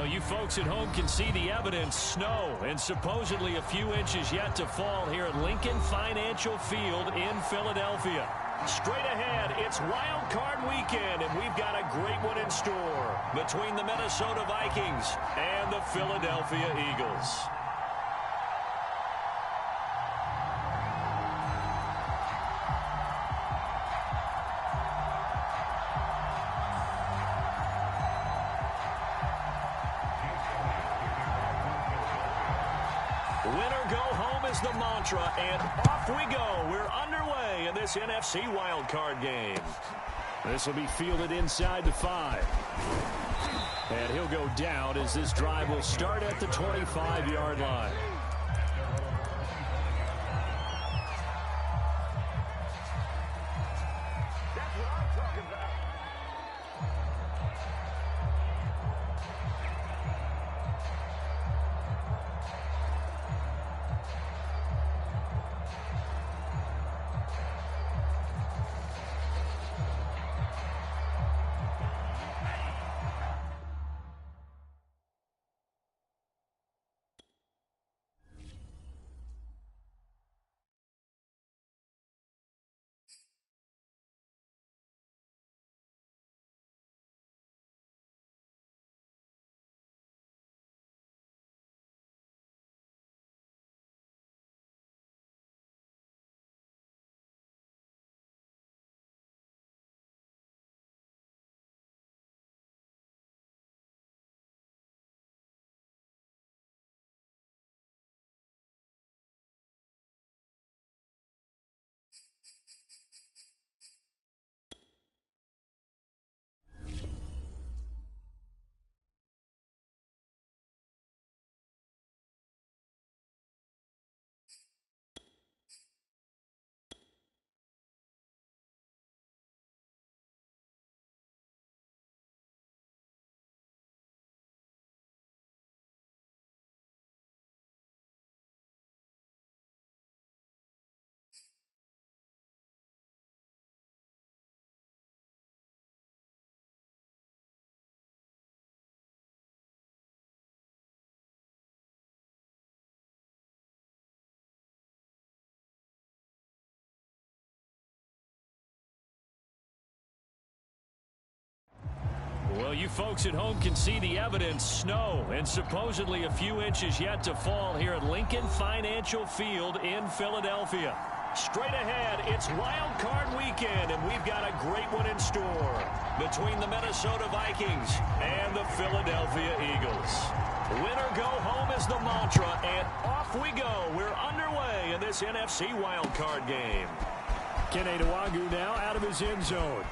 Well, you folks at home can see the evidence. Snow and supposedly a few inches yet to fall here at Lincoln Financial Field in Philadelphia. Straight ahead, it's Wild Card Weekend, and we've got a great one in store between the Minnesota Vikings and the Philadelphia Eagles. Winner go home is the mantra, and off we go. We're underway in this NFC wildcard game. This will be fielded inside the 5. And he'll go down as this drive will start at the 25-yard line. Well, you folks at home can see the evidence. Snow and supposedly a few inches yet to fall here at Lincoln Financial Field in Philadelphia. Straight ahead, it's Wild Card Weekend, and we've got a great one in store between the Minnesota Vikings and the Philadelphia Eagles. Winner go home is the mantra, and off we go. We're underway in this NFC Wild Card game. Kene Nwangwu now out of his end zone.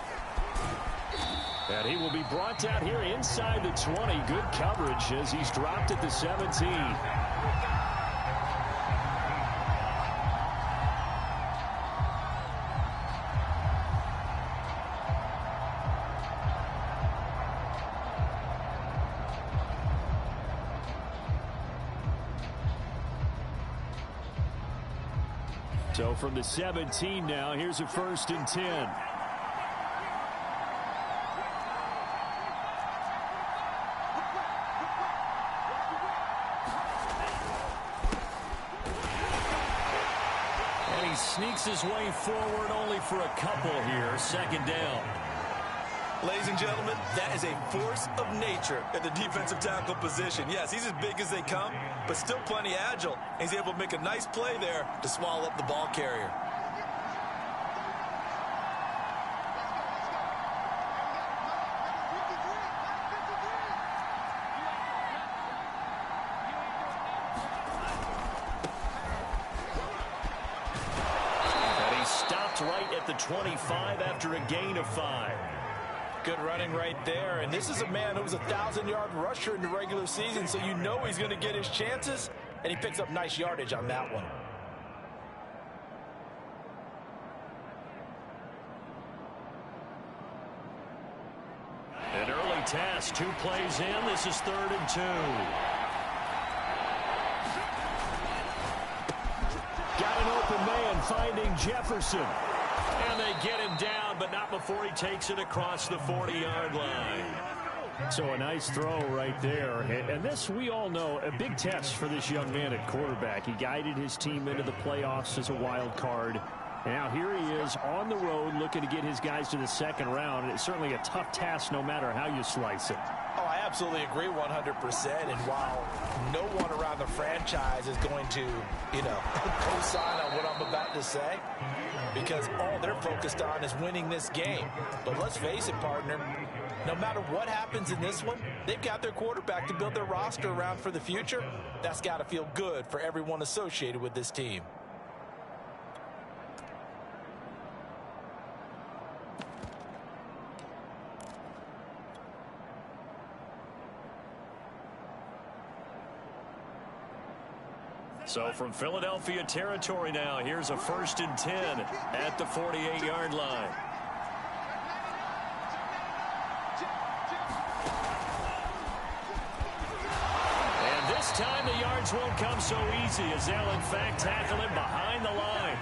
And he will be brought down here inside the 20. Good coverage as he's dropped at the 17. So from the 17 now, here's a 1st and 10. Sneaks his way forward only for a couple here. 2nd down. Ladies and gentlemen, that is a force of nature at the defensive tackle position. Yes, he's as big as they come, but still plenty agile. He's able to make a nice play there to swallow up the ball carrier. Right at the 25 after a gain of 5. Good running right there, and this is a man who was a 1,000-yard rusher in the regular season, so you know he's going to get his chances, and he picks up nice yardage on that one. An early task, 2 plays in. This is 3rd and 2. Got an open man finding Jefferson. And they get him down, but not before he takes it across the 40-yard line. So a nice throw right there. And this, we all know, a big test for this young man at quarterback. He guided his team into the playoffs as a wild card. Now here he is on the road looking to get his guys to the second round. And it's certainly a tough task no matter how you slice it. Oh, I absolutely agree 100%. And while no one around the franchise is going to, co-sign on what I'm about to say, because all they're focused on is winning this game. But let's face it, partner, no matter what happens in this one, they've got their quarterback to build their roster around for the future. That's got to feel good for everyone associated with this team. So from Philadelphia territory now, here's a 1st and 10 at the 48-yard line. And this time the yards won't come so easy as they'll in fact tackle him behind the line.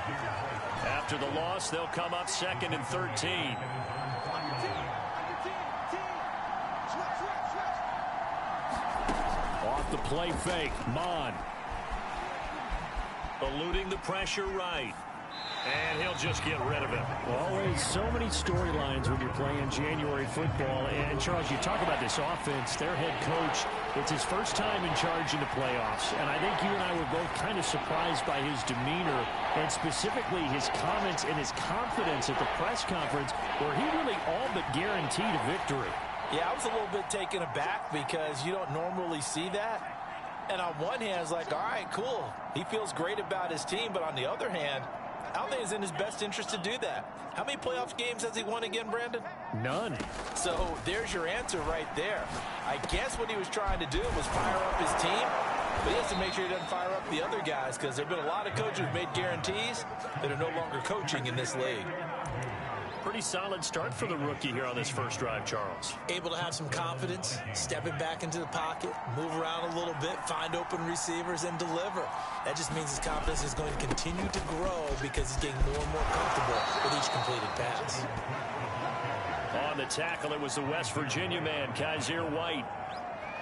After the loss, they'll come up 2nd and 13. Off the play fake, Mon. Eluding the pressure right. And he'll just get rid of it. Always so many storylines when you're playing January football. And, Charles, you talk about this offense, their head coach, it's his first time in charge in the playoffs. And I think you and I were both kind of surprised by his demeanor and specifically his comments and his confidence at the press conference where he really all but guaranteed a victory. Yeah, I was a little bit taken aback because you don't normally see that. And on one hand, it's like, all right, cool. He feels great about his team. But on the other hand, I don't think it's in his best interest to do that. How many playoff games has he won again, Brandon? None. So there's your answer right there. I guess what he was trying to do was fire up his team. But he has to make sure he doesn't fire up the other guys because there have been a lot of coaches who've made guarantees that are no longer coaching in this league. Pretty solid start for the rookie here on this first drive, Charles. Able to have some confidence, stepping back into the pocket, move around a little bit, find open receivers, and deliver. That just means his confidence is going to continue to grow because he's getting more and more comfortable with each completed pass. On the tackle, it was the West Virginia man, Kaiser White.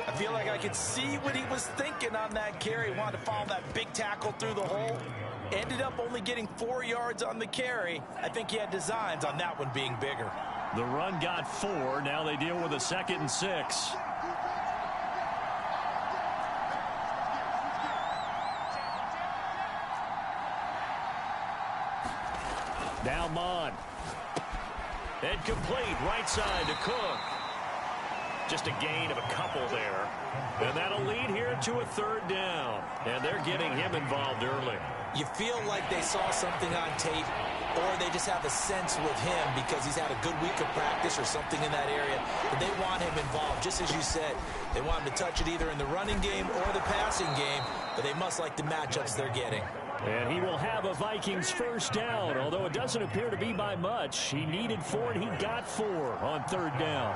I feel like I could see what he was thinking on that carry. He wanted to follow that big tackle through the hole. Ended up only getting 4 yards on the carry. I think he had designs on that one being bigger. The run got 4. Now they deal with a 2nd and 6. Now Mon. And complete right side to Cook. Just a gain of a couple there. And that'll lead here to a 3rd down. And they're getting him involved early. You feel like they saw something on tape, or they just have a sense with him because he's had a good week of practice or something in that area. But they want him involved, just as you said. They want him to touch it either in the running game or the passing game, but they must like the matchups they're getting. And he will have a Vikings 1st down, although it doesn't appear to be by much. He needed 4, and he got 4 on 3rd down.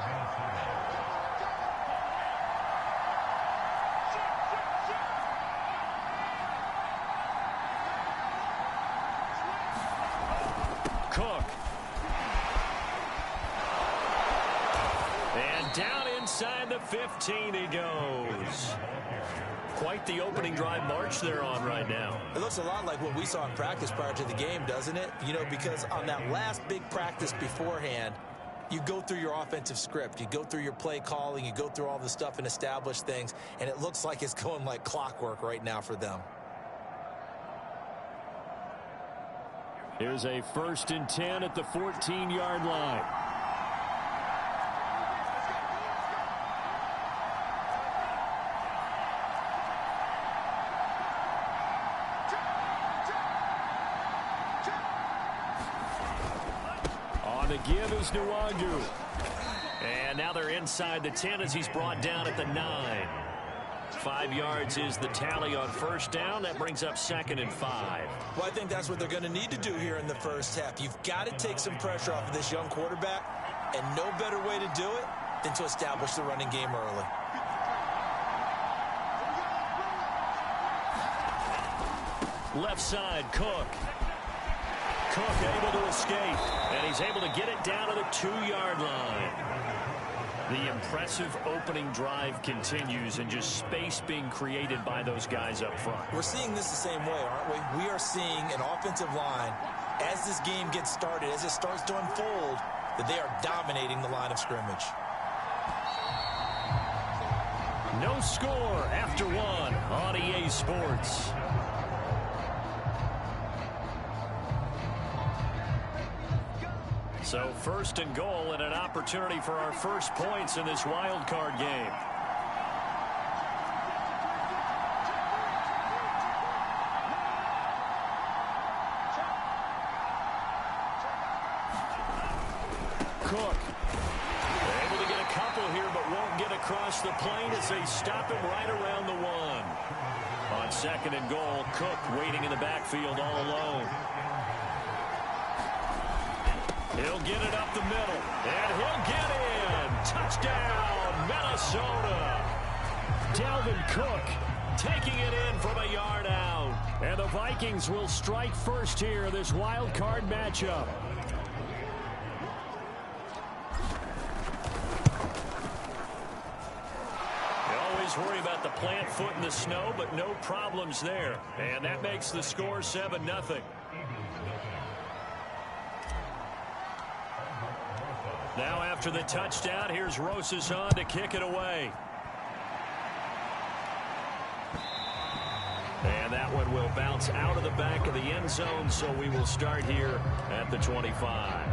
Cook. And down inside the 15 he goes. Quite the opening drive march they're on right now. It looks a lot like what we saw in practice prior to the game, doesn't it? You know, because on that last big practice beforehand, you go through your offensive script, you go through your play calling, you go through all the stuff and establish things, and it looks like it's going like clockwork right now for them. Here's a 1st and 10 at the 14-yard line. On the give is Nwangu. And now they're inside the 10 as he's brought down at the 9. 5 yards is the tally on 1st down. That brings up 2nd and 5. Well, I think that's what they're going to need to do here in the first half. You've got to take some pressure off of this young quarterback, and no better way to do it than to establish the running game early. Left side, Cook. Cook able to escape, and he's able to get it down to the 2-yard line. The impressive opening drive continues and just space being created by those guys up front. We're seeing this the same way, aren't we? We are seeing an offensive line, as this game gets started, as it starts to unfold, that they are dominating the line of scrimmage. No score after one on EA Sports. So first and goal and an opportunity for our first points in this wild card game. Cook. Able to get a couple here, but won't get across the plane as they stop him right around the one. On second and goal, Cook waiting in the backfield all alone. He'll get it up the middle, and he'll get in. Touchdown, Minnesota. Dalvin Cook taking it in from a yard out. And the Vikings will strike first here, this wild card matchup. They always worry about the plant foot in the snow, but no problems there. And that makes the score 7-0. Now after the touchdown, here's Rosas on to kick it away. And that one will bounce out of the back of the end zone, so we will start here at the 25.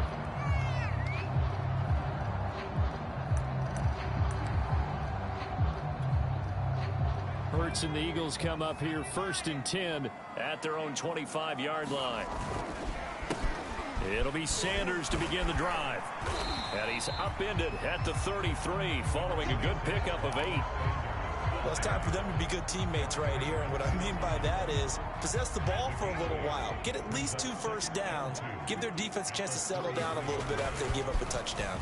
Hurts and the Eagles come up here first and 10 at their own 25-yard line. It'll be Sanders to begin the drive. And he's upended at the 33 following a good pickup of 8. Well, it's time for them to be good teammates right here. And what I mean by that is possess the ball for a little while. Get at least 2 first downs. Give their defense a chance to settle down a little bit after they give up a touchdown.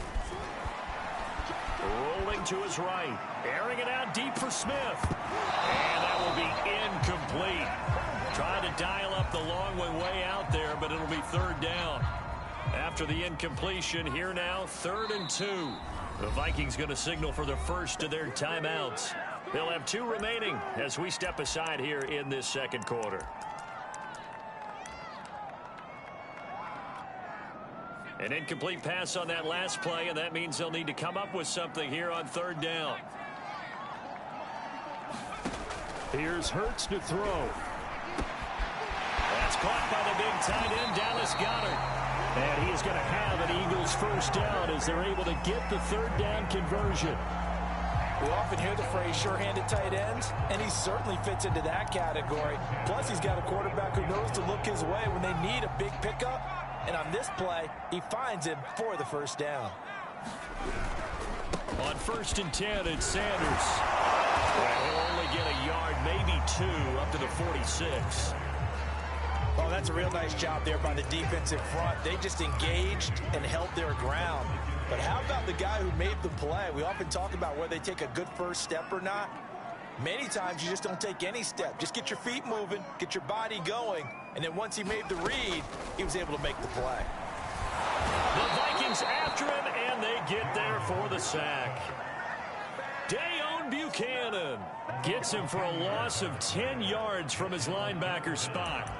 Rolling to his right. Airing it out deep for Smith. And that will be incomplete. Trying to dial up the long way out there, but it'll be third down. After the incompletion, here now, 3rd and 2. The Vikings going to signal for the first of their timeouts. They'll have 2 remaining as we step aside here in this second quarter. An incomplete pass on that last play, and that means they'll need to come up with something here on 3rd down. Here's Hurts to throw. That's caught by the big tight end, Dallas Goedert. And he is going to have an Eagles first down as they're able to get the 3rd down conversion. We often hear the phrase sure-handed tight ends, and he certainly fits into that category. Plus, he's got a quarterback who knows to look his way when they need a big pickup. And on this play, he finds him for the first down. On 1st and 10, it's Sanders. Well, he'll only get a yard, maybe 2, up to the 46. Oh, that's a real nice job there by the defensive front. They just engaged and held their ground. But how about the guy who made the play? We often talk about whether they take a good first step or not. Many times you just don't take any step. Just get your feet moving, get your body going, and then once he made the read, he was able to make the play. The Vikings after him, and they get there for the sack. Dayon Buchanan gets him for a loss of 10 yards from his linebacker spot.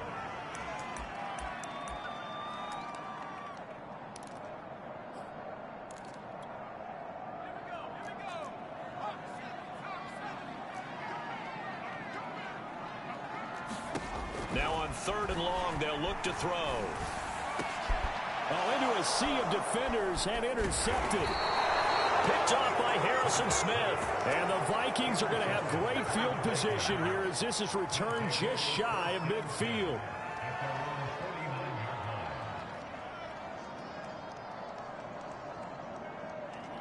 Now on 3rd and long, they'll look to throw. Oh, into a sea of defenders and intercepted. Picked off by Harrison Smith. And the Vikings are going to have great field position here as this is returned just shy of midfield.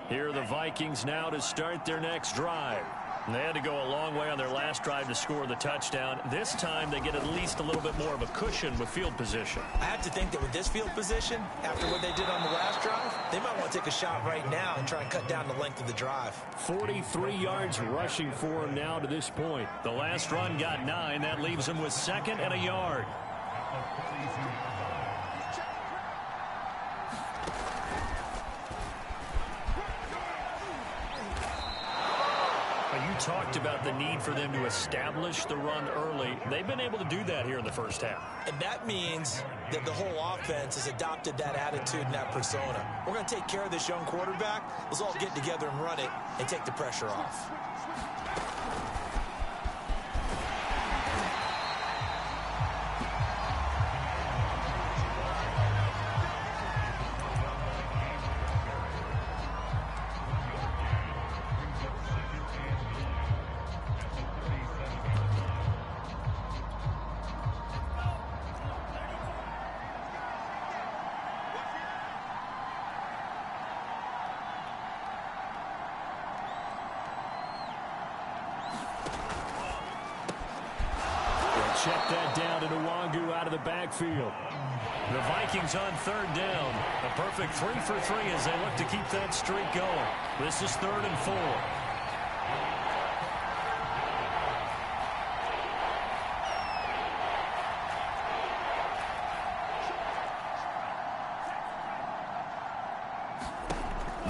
Here are the Vikings now to start their next drive. They had to go a long way on their last drive to score the touchdown. This time they get at least a little bit more of a cushion with field position. I have to think that with this field position, after what they did on the last drive, they might want to take a shot right now and try and cut down the length of the drive. 43 yards rushing for him now to this point. The last run got 9. That leaves him with 2nd and a yard. You talked about the need for them to establish the run early. They've been able to do that here in the first half. And that means that the whole offense has adopted that attitude and that persona. We're going to take care of this young quarterback. Let's all get together and run it and take the pressure off. Check that down to Nwangu out of the backfield. The Vikings on third down. A perfect 3 for 3 as they look to keep that streak going. This is 3rd and 4.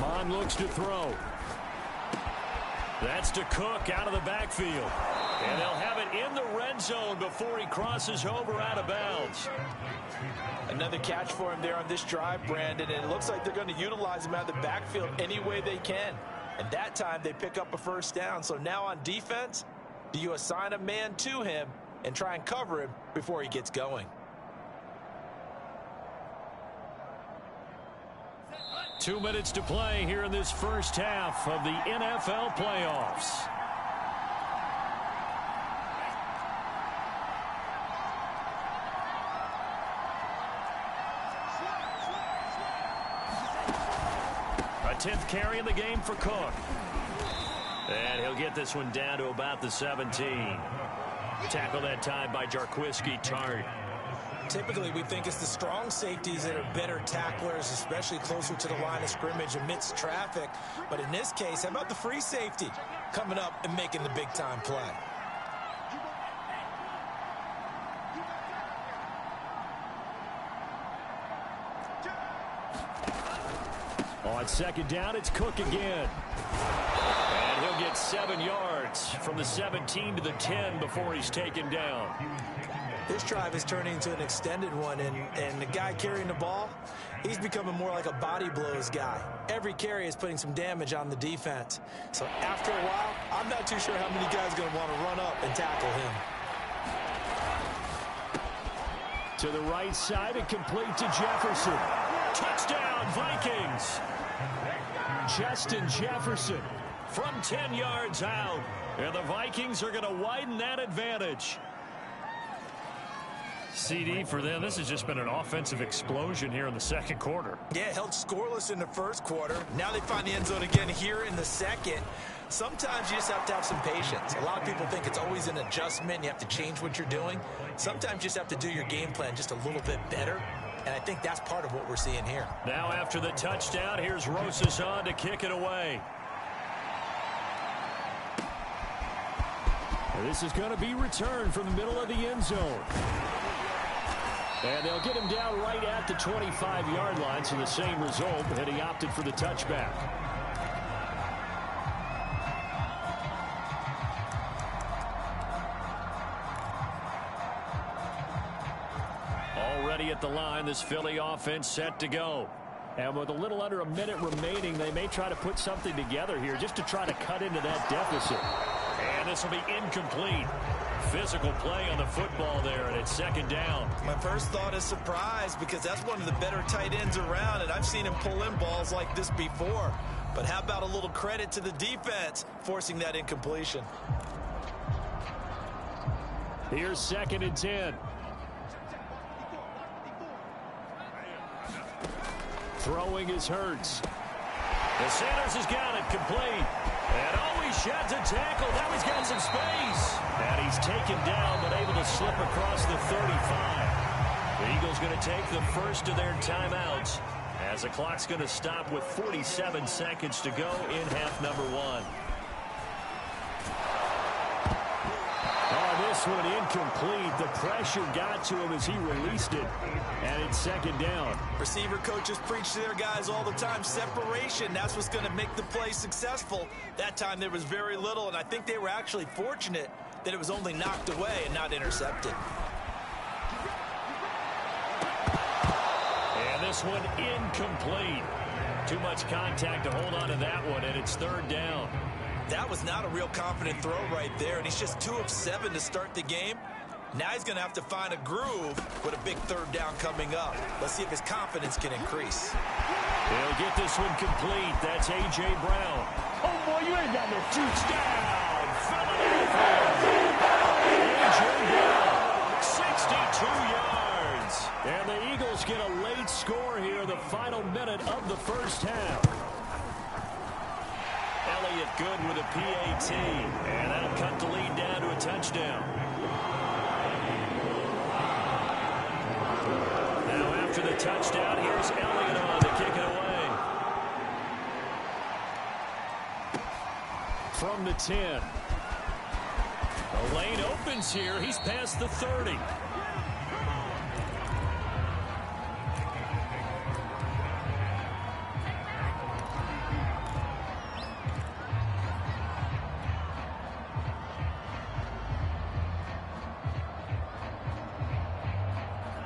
Mon looks to throw. That's to Cook out of the backfield. And they'll have it in the red zone before he crosses over out of bounds. Another catch for him there on this drive, Brandon, and it looks like they're going to utilize him out of the backfield any way they can. And that time they pick up a first down. So now on defense, do you assign a man to him and try and cover him before he gets going? 2 minutes to play here in this first half of the NFL playoffs. A 10th carry in the game for Cook. And he'll get this one down to about the 17. Tackle that time by Jarquiski Tartt. Typically, we think it's the strong safeties that are better tacklers, especially closer to the line of scrimmage amidst traffic. But in this case, how about the free safety coming up and making the big-time play? On second down, it's Cook again. And he'll get 7 yards from the 17 to the 10 before he's taken down. This drive is turning into an extended one, and the guy carrying the ball, he's becoming more like a body blows guy. Every carry is putting some damage on the defense. So after a while, I'm not too sure how many guys are going to want to run up and tackle him. To the right side and complete to Jefferson. Touchdown, Vikings! Justin Jefferson from 10 yards out. And the Vikings are going to widen that advantage. CD for them, this has just been an offensive explosion here in the second quarter. Yeah, held scoreless in the first quarter. Now they find the end zone again here in the second. Sometimes you just have to have some patience. A lot of people think it's always an adjustment. You have to change what you're doing. Sometimes you just have to do your game plan just a little bit better. And I think that's part of what we're seeing here. Now after the touchdown, here's Rosas on to kick it away. And this is going to be returned from the middle of the end zone. And they'll get him down right at the 25-yard line, so the same result, and he opted for the touchback. Already at the line, this Philly offense set to go. And with a little under a minute remaining, they may try to put something together here just to try to cut into that deficit. And this will be incomplete. Physical play on the football there, and it's second down. My first thought is surprise, because that's one of the better tight ends around, and I've seen him pull in balls like this before. But how about a little credit to the defense forcing that incompletion? Here's 2nd and 10. Throwing is Hurts. The Sanders has got it complete. And he sheds a tackle. Now he's got some space. And he's taken down, but able to slip across the 35. The Eagles going to take the first of their timeouts as the clock's going to stop with 47 seconds to go in half number 1. Oh, this one incomplete. The pressure got to him as he released it. And it's second down. Receiver coaches preach to their guys all the time. Separation, that's what's going to make the play successful. That time there was very little, and I think they were actually fortunate that it was only knocked away and not intercepted. And this one incomplete. Too much contact to hold on to that one, and it's third down. That was not a real confident throw right there, and he's just 2 of 7 to start the game. Now he's going to have to find a groove with a big third down coming up. Let's see if his confidence can increase. He'll get this one complete. That's A.J. Brown. Oh, boy, you ain't got no juice. Touchdown, Philadelphia. A.J. Brown, 62 yards. And the Eagles get a late score here in the final minute of the first half. Elliott good with a PAT, and that'll cut the lead down to a touchdown. Now after the touchdown, here's Elliott on to kick it away. From the 10. The lane opens here. He's past the 30.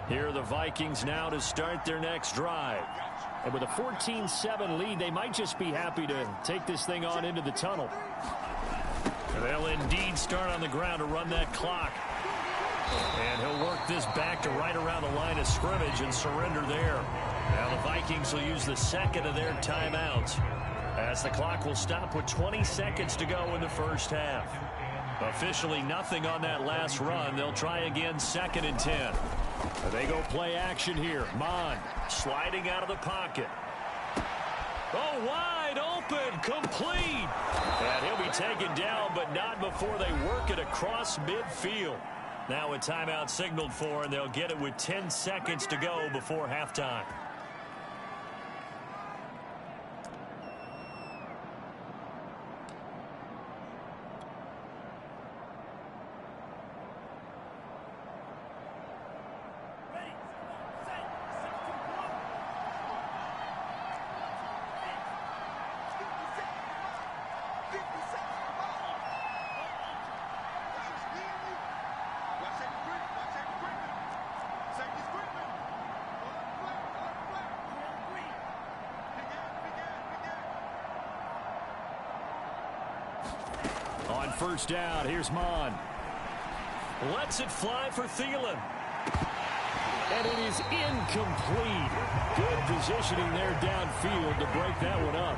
Here are the Vikings now to start their next drive. And with a 14-7 lead, they might just be happy to take this thing on into the tunnel. They'll indeed start on the ground to run that clock. And he'll work this back to right around the line of scrimmage and surrender there. Now the Vikings will use the second of their timeouts, as the clock will stop with 20 seconds to go in the first half. Officially nothing on that last run. They'll try again, 2nd and 10. They go play action here. Mond sliding out of the pocket. Oh, wide open, complete. And he'll be taken down, but not before they work it across midfield. Now a timeout signaled for, and they'll get it with 10 seconds to go before halftime. On first down, here's Mond. Lets it fly for Thielen. And it is incomplete. Good positioning there downfield to break that one up.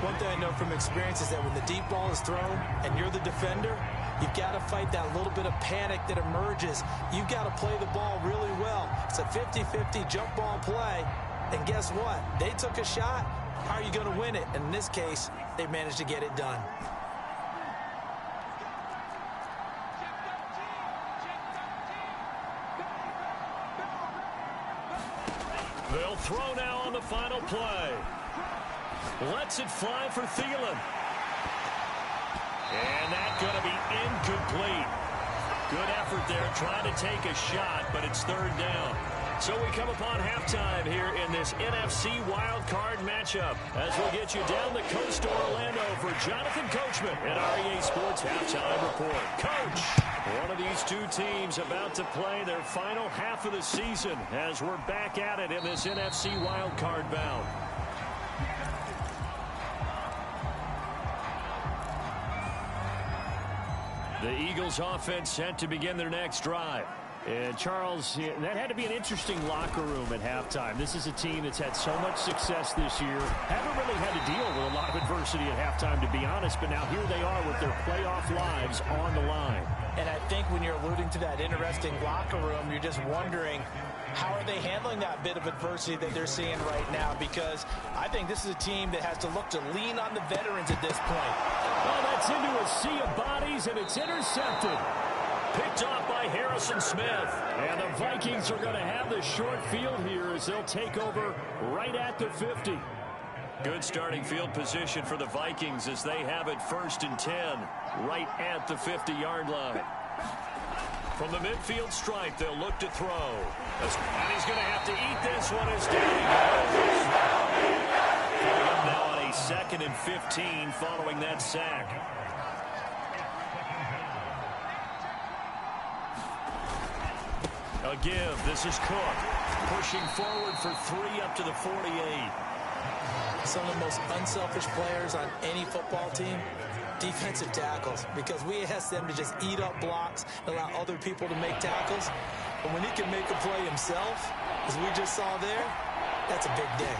One thing I know from experience is that when the deep ball is thrown and you're the defender, you've got to fight that little bit of panic that emerges. You've got to play the ball really well. It's a 50-50 jump ball play. And guess what? They took a shot. How are you going to win it? And in this case, they managed to get it done. They'll throw now on the final play. Lets it fly for Thielen. And that's going to be incomplete. Good effort there trying to take a shot, but it's third down. So we come upon halftime here in this NFC wildcard matchup as we'll get you down the coast to Orlando for Jonathan Coachman at REA Sports Halftime Report. Coach, one of these two teams about to play their final half of the season as we're back at it in this NFC wildcard bout. The Eagles offense set to begin their next drive. And Charles, that had to be an interesting locker room at halftime. This is a team that's had so much success this year. Haven't really had to deal with a lot of adversity at halftime, to be honest. But now here they are with their playoff lives on the line. And I think when you're alluding to that interesting locker room, you're just wondering, how are they handling that bit of adversity that they're seeing right now? Because I think this is a team that has to look to lean on the veterans at this point. Oh, that's into a sea of bodies, and it's intercepted. Picked off by Harrison Smith. And the Vikings are going to have the short field here as they'll take over right at the 50. Good starting field position for the Vikings as they have it 1st and 10 right at the 50-yard line. From the midfield stripe, they'll look to throw. And he's going to have to eat this one as down he goes. Now on a 2nd and 15 following that sack. A give. This is Cook. Pushing forward for 3 up to the 48. Some of the most unselfish players on any football team, defensive tackles, because we ask them to just eat up blocks and allow other people to make tackles. But when he can make a play himself, as we just saw there, that's a big day.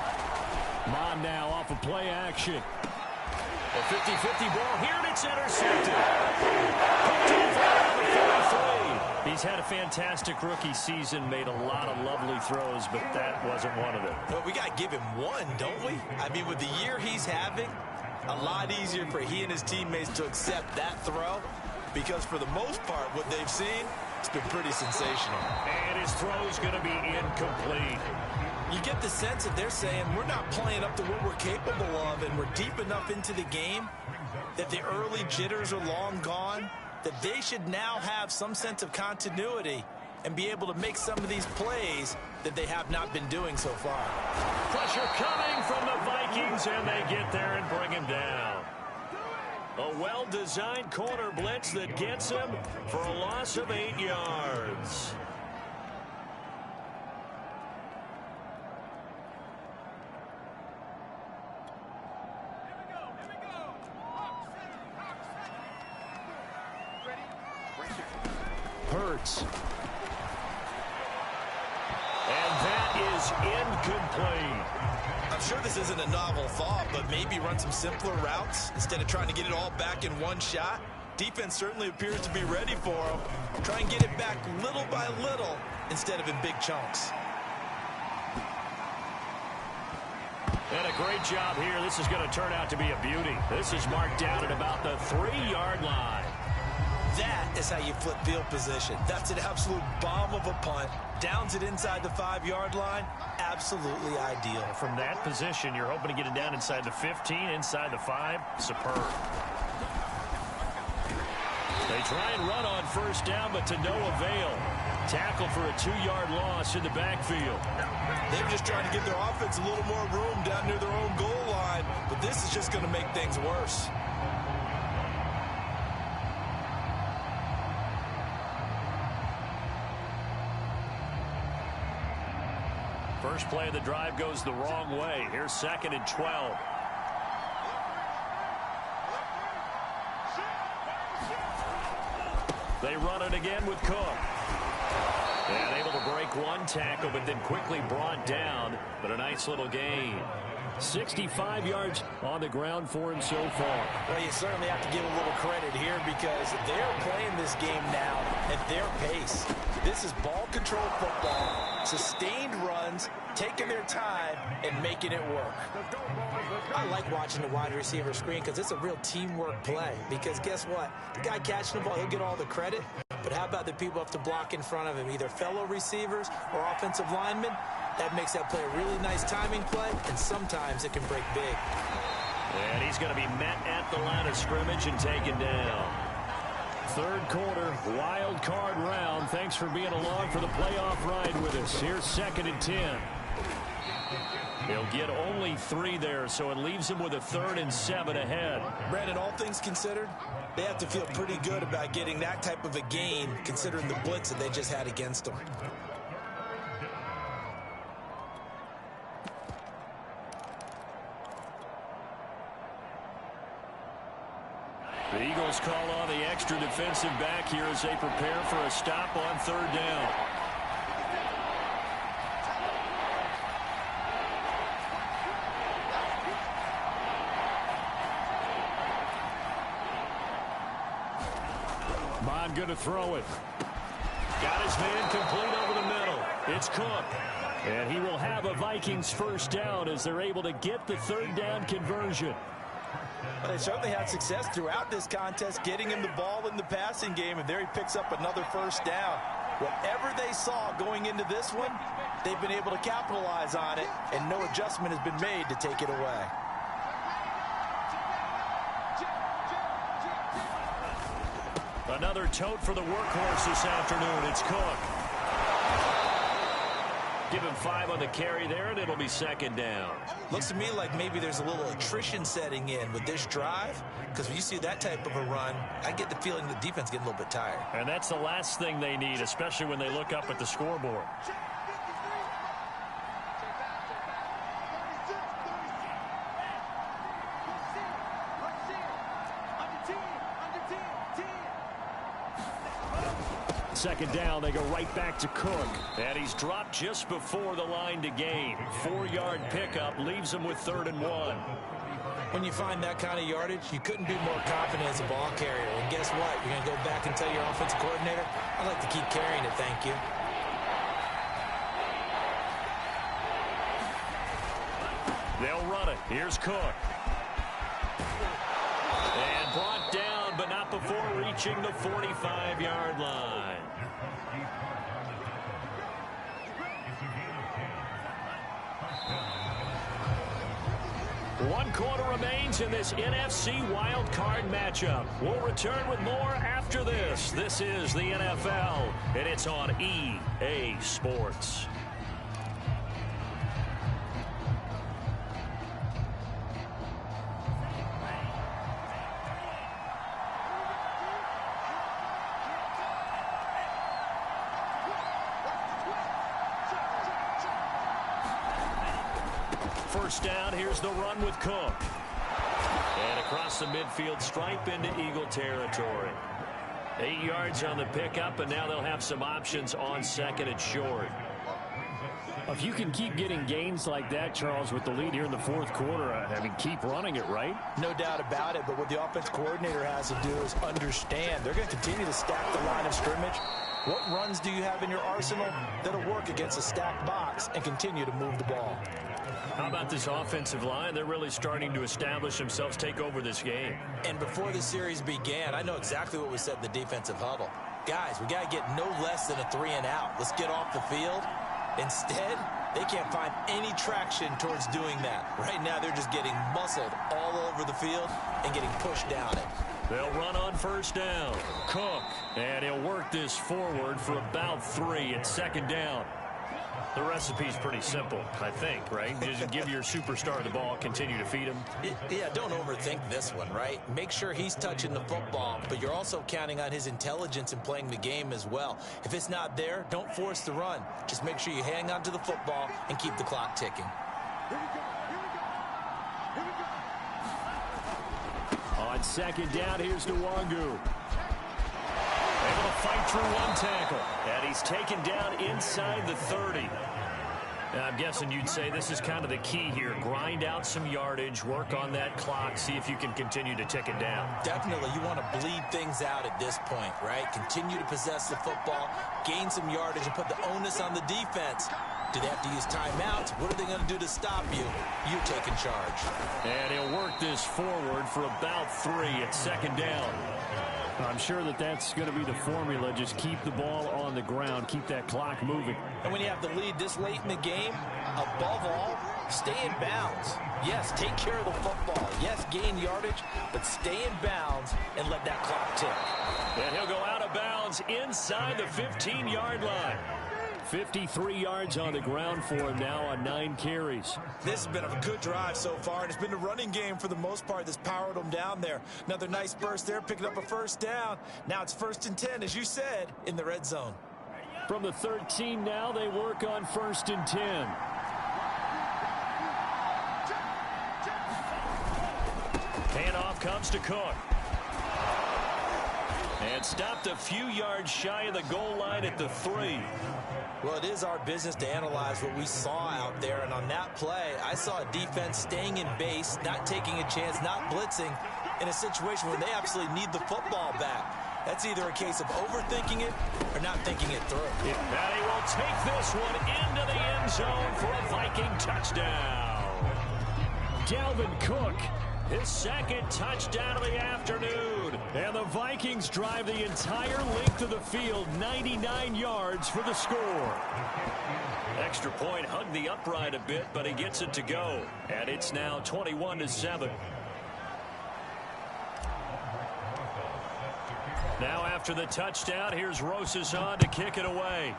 Mond now off of play action. A 50-50 ball here, and it's intercepted. Picked off around the 43. He's had a fantastic rookie season, made a lot of lovely throws, but that wasn't one of them. But we got to give him one, don't we? I mean, with the year he's having, a lot easier for he and his teammates to accept that throw, because for the most part, what they've seen, it's been pretty sensational. And his throw's going to be incomplete. You get the sense that they're saying we're not playing up to what we're capable of, and we're deep enough into the game that the early jitters are long gone, that they should now have some sense of continuity and be able to make some of these plays that they have not been doing so far. Pressure coming from the Vikings, and they get there and bring him down. A well-designed corner blitz that gets him for a loss of 8 yards. Hurts. And that is incomplete. I'm sure this isn't a novel thought, but maybe run some simpler routes instead of trying to get it all back in one shot. Defense certainly appears to be ready for him. Try and get it back little by little instead of in big chunks. And a great job here. This is going to turn out to be a beauty. This is marked down at about the 3-yard line. That is how you flip field position. That's an absolute bomb of a punt. Downs it inside the 5-yard line. Absolutely ideal. From that position, you're hoping to get it down inside the 15, inside the 5. Superb. They try and run on first down, but to no avail. Tackle for a 2-yard loss in the backfield. They were just trying to give their offense a little more room down near their own goal line, but this is just going to make things worse. First play of the drive goes the wrong way. Here's 2nd and 12. They run it again with Cook. And able to break one tackle, but then quickly brought down. But a nice little gain. 65 yards on the ground for him so far. Well, you certainly have to give a little credit here because they're playing this game now at their pace. This is ball control football, sustained runs, taking their time, and making it work. I like watching the wide receiver screen because it's a real teamwork play. Because guess what? The guy catching the ball, he'll get all the credit. But how about the people have to block in front of him, either fellow receivers or offensive linemen? That makes that play a really nice timing play, and sometimes it can break big. And he's going to be met at the line of scrimmage and taken down. Third quarter, wild card round. Thanks for being along for the playoff ride with us. Here's 2nd and 10. They'll get only 3 there, so it leaves them with a 3rd and 7 ahead. Brandon, all things considered, they have to feel pretty good about getting that type of a gain, considering the blitz that they just had against them. The Eagles call on the extra defensive back here as they prepare for a stop on 3rd down. Mond going to throw it. Got his man complete over the middle. It's Cook. And he will have a Vikings first down as they're able to get the 3rd down conversion. Well, they certainly had success throughout this contest, getting him the ball in the passing game, and there he picks up another first down. Whatever they saw going into this one, they've been able to capitalize on it, and no adjustment has been made to take it away. Another tote for the workhorse this afternoon. It's Cook. Give him 5 on the carry there, and it'll be second down. Looks to me like maybe there's a little attrition setting in with this drive, because when you see that type of a run, I get the feeling the defense getting a little bit tired. And that's the last thing they need, especially when they look up at the scoreboard. Second down, they go right back to Cook. And he's dropped just before the line to gain. 4-yard pickup leaves him with 3rd and 1. When you find that kind of yardage, you couldn't be more confident as a ball carrier. And guess what? You're going to go back and tell your offensive coordinator, I'd like to keep carrying it, thank you. They'll run it. Here's Cook. And brought down, but not before reaching the 45-yard line. One quarter remains in this NFC wildcard matchup. We'll return with more after this. This is the NFL, and it's on EA Sports. First down, here's the run with Cook. And across the midfield stripe into Eagle territory. 8 yards on the pickup, and now they'll have some options on second and short. If you can keep getting gains like that, Charles, with the lead here in the 4th quarter, I mean, keep running it, right? No doubt about it, but what the offense coordinator has to do is understand they're going to continue to stack the line of scrimmage. What runs do you have in your arsenal that'll work against a stacked box and continue to move the ball? How about this offensive line? They're really starting to establish themselves, take over this game. And before the series began, I know exactly what was said in the defensive huddle. Guys, we got to get no less than a 3-and-out. Let's get off the field. Instead, they can't find any traction towards doing that. Right now, they're just getting muscled all over the field and getting pushed down it. They'll run on first down. Cook, and he'll work this forward for about 3 at second down. The recipe's pretty simple, I think, right? Just give your superstar the ball, continue to feed him. Yeah, don't overthink this one, right? Make sure he's touching the football, but you're also counting on his intelligence in playing the game as well. If it's not there, don't force the run. Just make sure you hang on to the football and keep the clock ticking. On second down, here's Nwangu. Able to fight through one tackle. And he's taken down inside the 30. And I'm guessing you'd say this is kind of the key here. Grind out some yardage, work on that clock, see if you can continue to tick it down. Definitely, you want to bleed things out at this point, right? Continue to possess the football, gain some yardage, and put the onus on the defense. Do they have to use timeouts? What are they going to do to stop you? You taking charge. And he'll work this forward for about 3 at second down. I'm sure that that's going to be the formula. Just keep the ball on the ground. Keep that clock moving. And when you have the lead this late in the game, above all, stay in bounds. Yes, take care of the football. Yes, gain yardage, but stay in bounds and let that clock tick. And he'll go out of bounds inside the 15-yard line. 53 yards on the ground for him now on 9 carries. This has been a good drive so far, and it's been a running game for the most part that's powered them down there. Another nice burst there, picking up a first down. Now it's 1st and 10, as you said, in the red zone. From the 13 now, they work on 1st and 10. Handoff comes to Cook. And stopped a few yards shy of the goal line at the 3. Well, it is our business to analyze what we saw out there, and on that play, I saw a defense staying in base, not taking a chance, not blitzing, in a situation where they absolutely need the football back. That's either a case of overthinking it or not thinking it through. And he will take this one into the end zone for a Viking touchdown. Dalvin Cook, his 2nd touchdown of the afternoon. And the Vikings drive the entire length of the field, 99 yards for the score. Extra point hugged the upright a bit, but he gets it to go. And it's now 21-7. Now after the touchdown, here's Rosas on to kick it away.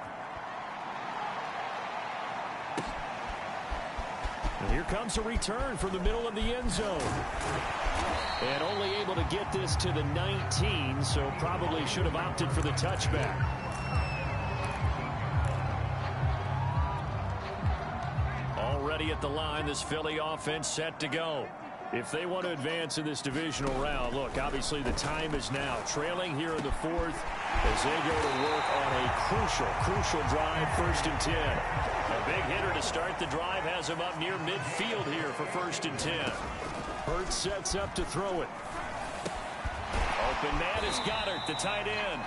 And here comes a return from the middle of the end zone. And only able to get this to the 19, so probably should have opted for the touchback. Already at the line, this Philly offense set to go. If they want to advance in this divisional round, look, obviously the time is now. Trailing here in the fourth as they go to work on a crucial drive, 1st and 10. A big hitter to start the drive has him up near midfield here for 1st and 10. Hurts sets up to throw it. Open man is Goddard, the tight end.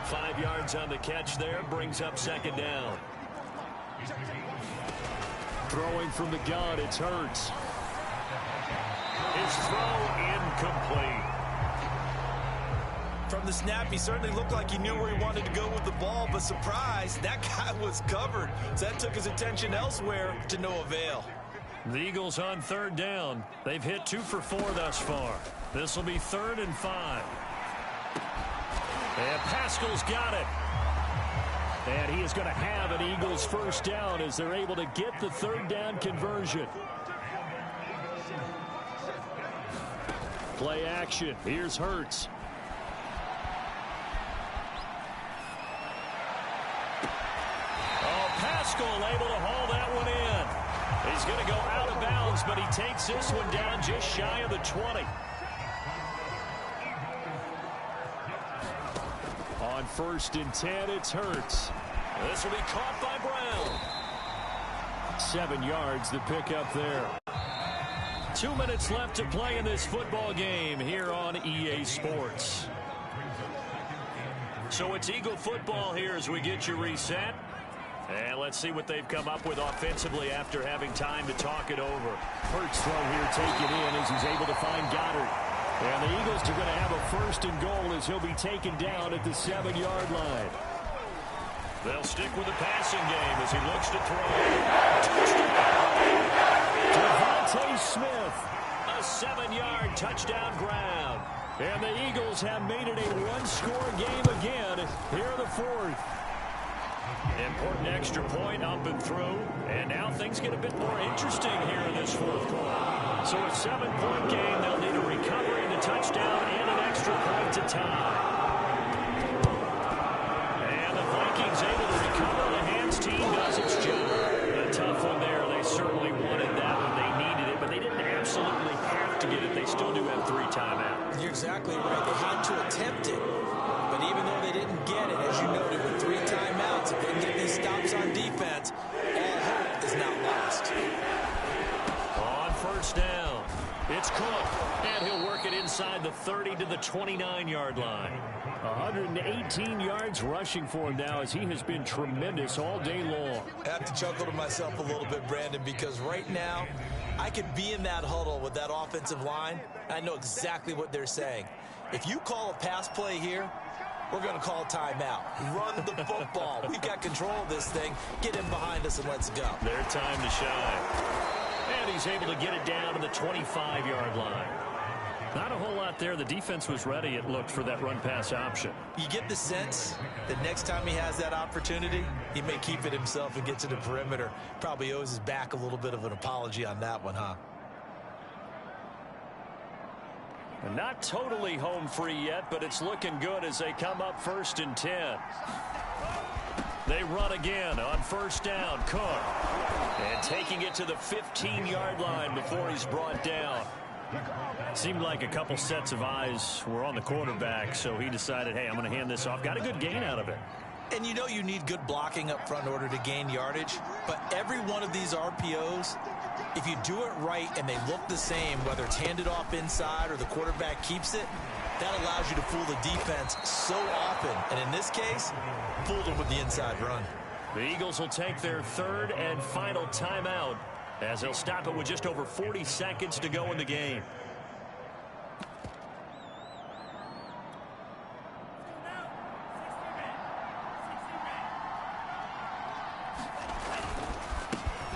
5 yards on the catch there, brings up 2nd down. Throwing from the gun, it's Hurts. His throw incomplete. From the snap, he certainly looked like he knew where he wanted to go with the ball, but surprise, that guy was covered. So that took his attention elsewhere to no avail. The Eagles on 3rd down. They've hit 2 for 4 thus far. This will be 3rd and 5. And Pascal's got it. And he is going to have an Eagles 1st down as they're able to get the 3rd down conversion. Play action. Here's Hurts. Oh, Pascal able to haul that one in. He's going to go out of bounds, but he takes this one down just shy of the 20. On 1st and 10, it's Hurts. This will be caught by Brown. 7 yards, the pickup there. 2 minutes left to play in this football game here on EA Sports. So it's Eagle football here as we get you reset. And let's see what they've come up with offensively after having time to talk it over. Hurts throw here taken in as he's able to find Goddard. And the Eagles are going to have a 1st and goal as he'll be taken down at the 7-yard line. They'll stick with the passing game as he looks to throw. Devontae Smith, a 7-yard touchdown grab. And the Eagles have made it a 1-score game again here in the 4th. Important extra point up and through. And now things get a bit more interesting here in this 4th quarter. So a 7-point game, they'll need a recovery and a touchdown and an extra point to tie. And the Vikings able to recover. The Hands team does its job. A tough one there. They certainly wanted that when they needed it, but they didn't absolutely have to get it. They still do have 3 timeouts. You're exactly right. They had to attempt it. But even though they didn't get it, as you noted, with 3 timeouts, if they can get these stops on defense, all hope is not lost. On 1st down, it's Cook, and he'll work it inside the 30 to the 29-yard line. 118 yards rushing for him now as he has been tremendous all day long. I have to chuckle to myself a little bit, Brandon, because right now I could be in that huddle with that offensive line. I know exactly what they're saying. If you call a pass play here, we're going to call a timeout. Run the football. We've got control of this thing. Get in behind us and let's go. Their time to shine. And he's able to get it down to the 25-yard line. Not a whole lot there. The defense was ready, it looked, for that run-pass option. You get the sense that next time he has that opportunity, he may keep it himself and get to the perimeter. Probably owes his back a little bit of an apology on that one, huh? Not totally home free yet, but it's looking good as they come up 1st and 10. They run again on 1st down. Cook. And taking it to the 15-yard line before he's brought down. Seemed like a couple sets of eyes were on the quarterback, so he decided, hey, I'm going to hand this off. Got a good gain out of it. And you know you need good blocking up front in order to gain yardage, but every one of these RPOs, if you do it right and they look the same, whether it's handed off inside or the quarterback keeps it, that allows you to fool the defense so often. And in this case, fooled them with the inside run. The Eagles will take their 3rd and final timeout as they'll stop it with just over 40 seconds to go in the game.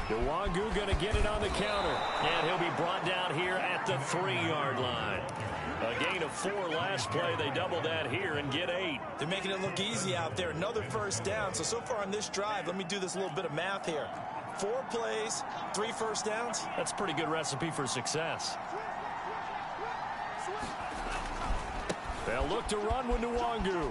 The Nwangu going to get it on the counter. And he'll be brought down here at the 3-yard line. A gain of 4 last play. They double that here and get 8. They're making it look easy out there. Another first down. So far on this drive, let me do this little bit of math here. 4 plays, 3 first downs. That's a pretty good recipe for success. They'll look to run with Nwangu.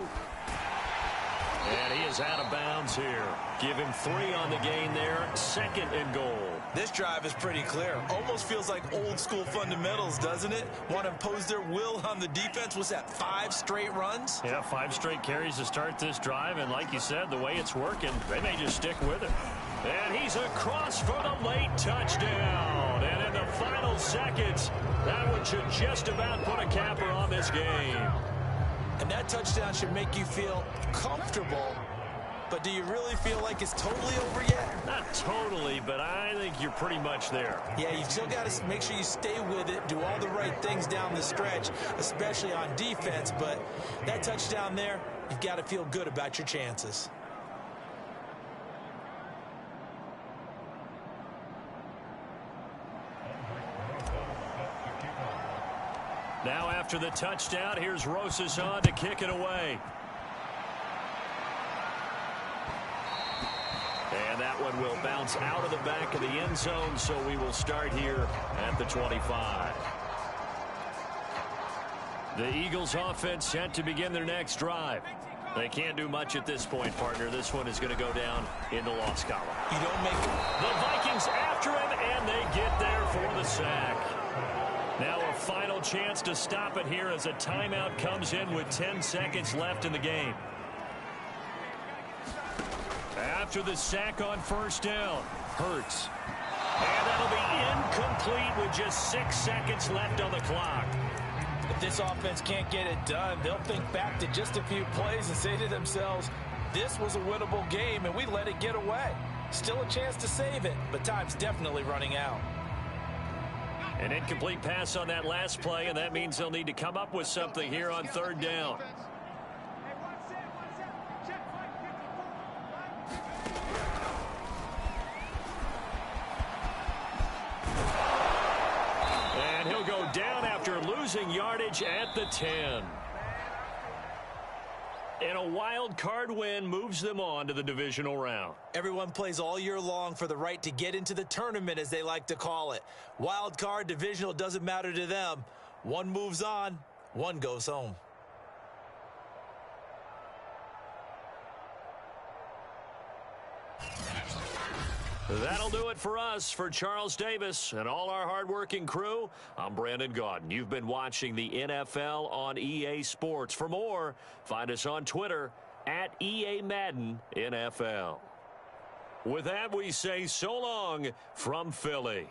And he is out of bounds here. Give him 3 on the gain there. 2nd and goal. This drive is pretty clear. Almost feels like old school fundamentals, doesn't it? Want to impose their will on the defense. Was that 5 straight runs? Yeah, 5 straight carries to start this drive. And like you said, the way it's working, they may just stick with it. And he's across for the late touchdown. And in the final seconds, that one should just about put a capper on this game. And that touchdown should make you feel comfortable. But do you really feel like it's totally over yet? Not totally, but I think you're pretty much there. Yeah, you've still got to make sure you stay with it, do all the right things down the stretch, especially on defense. But that touchdown there, you've got to feel good about your chances. Now after the touchdown, here's Rosas on to kick it away. And that one will bounce out of the back of the end zone, so we will start here at the 25. The Eagles offense set to begin their next drive. They can't do much at this point, partner. This one is going to go down in the loss column. You don't make the Vikings after him, and they get there for the sack. Now a final chance to stop it here as a timeout comes in with 10 seconds left in the game. After the sack on first down, Hurts. And that'll be incomplete with just 6 seconds left on the clock. If this offense can't get it done, they'll think back to just a few plays and say to themselves, this was a winnable game and we let it get away. Still a chance to save it, but time's definitely running out. An incomplete pass on that last play, and that means they'll need to come up with something here on 3rd down. And he'll go down after losing yardage at the 10. And a wild card win moves them on to the divisional round. Everyone plays all year long for the right to get into the tournament, as they like to call it. Wild card, divisional, doesn't matter to them. One moves on, one goes home. That'll do it for us. For Charles Davis and all our hardworking crew, I'm Brandon Gaudin. You've been watching the NFL on EA Sports. For more, find us on Twitter at EA Madden NFL. With that, we say so long from Philly.